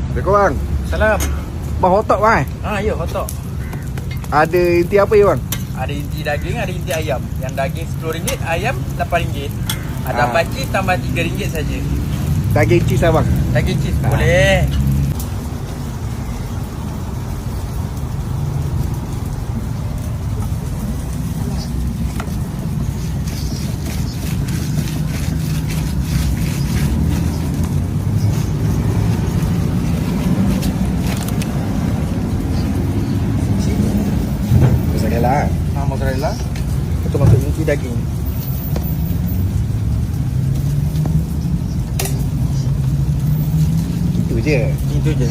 Assalamualaikum bang. Salam. Bang hotdog bang. Ya hotdog. Ada inti apa ya bang? Ada inti daging, ada inti ayam. Yang daging RM10, ayam RM8. Ada pakcik tambah RM3 saja. Daging cheese lah bang. Daging cheese boleh. Mozzarella. Mozzarella. Itu masuk inti daging. Itu je. Itu je.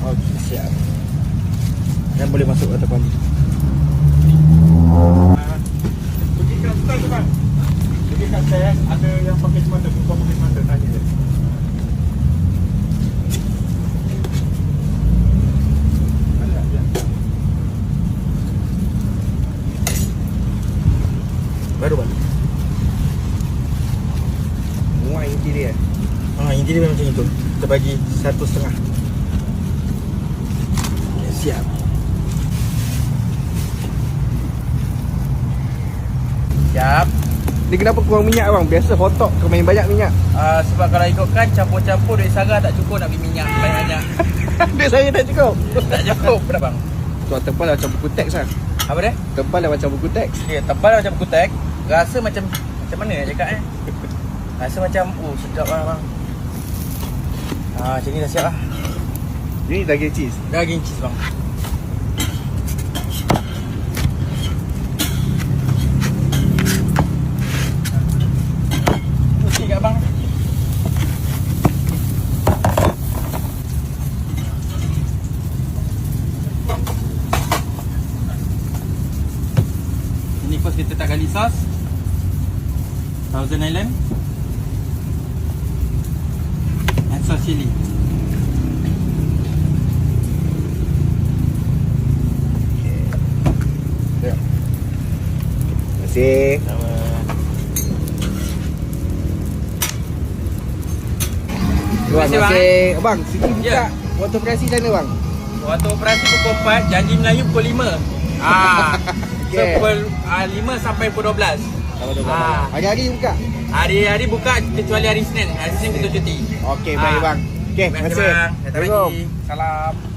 Okey, siap. Dan boleh masuk ke depan ni. Pergi kat style tu kan. Pergi kat style ada yang pakai semata, bukan pakai semata, tanya dia. Baru balik. Muat inti dia. Inti dia memang macam itu. Kita bagi 1,5. Okay, siap. Siap. Ni kenapa kurang minyak bang? Biasa hotdog kau main banyak minyak. Sebab kalau ikutkan campur-campur duit Sarah tak cukup nak beli minyak banyak-banyak. Duit saya tak cukup. Tak cukup dah bang. Tuan tebal lah macam buku teks lah. Apa dia? Tebal lah macam buku teks. Dia tebal macam buku teks. Rasa macam mana nak cakap Rasa macam sedap lah bang. Macam ni dah siap lah. Ni daging cheese. Daging cheese bang. Pusing kat bang. Ini first kita tak gali sos. Thousand Island and sauce chili. Terima kasih. Terima kasih. Abang, sini buka. Ya. Waktu operasi sana bang. Waktu operasi pukul 4, janji Melayu pukul 5. So Okay. pukul 5 sampai pukul 12. Hari-hari buka. Hari-hari buka kecuali hari Isnin. Hari Isnin kita cuti. Okey, baik bang. Okey, terima kasih. Assalamualaikum. Assalamualaikum. Salam.